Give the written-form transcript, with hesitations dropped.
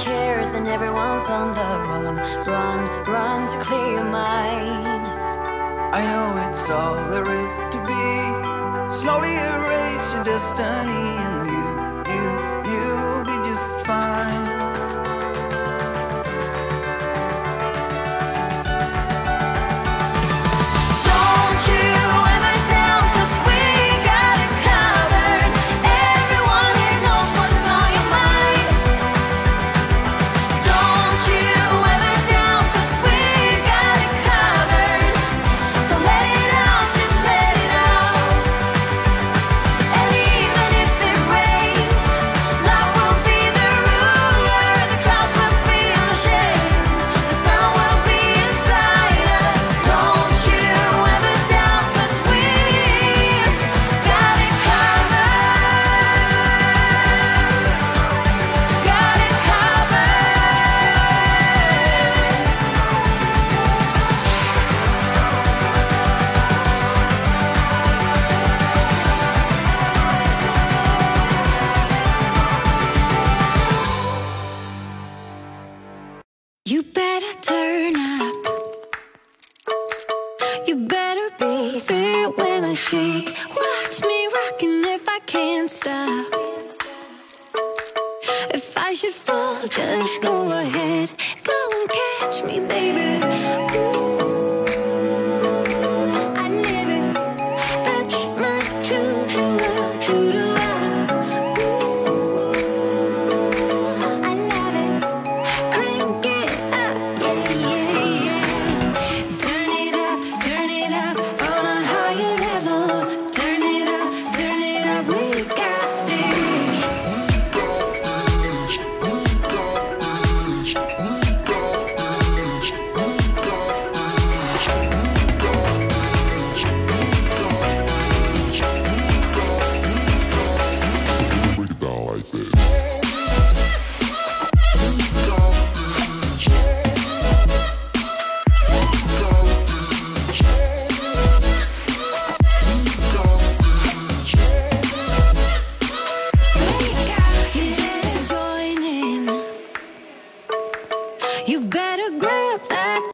cares and everyone's on the run. Run to clear your mind. I know it's all there is to be. Slowly erase your destiny, and you'll be just fine. You better turn up. You better be there when I shake. Watch me rocking if I can't stop. If I should fall, just go ahead. Go and catch me, baby. Ooh, I live it. That's my true love, true to love. You better grow.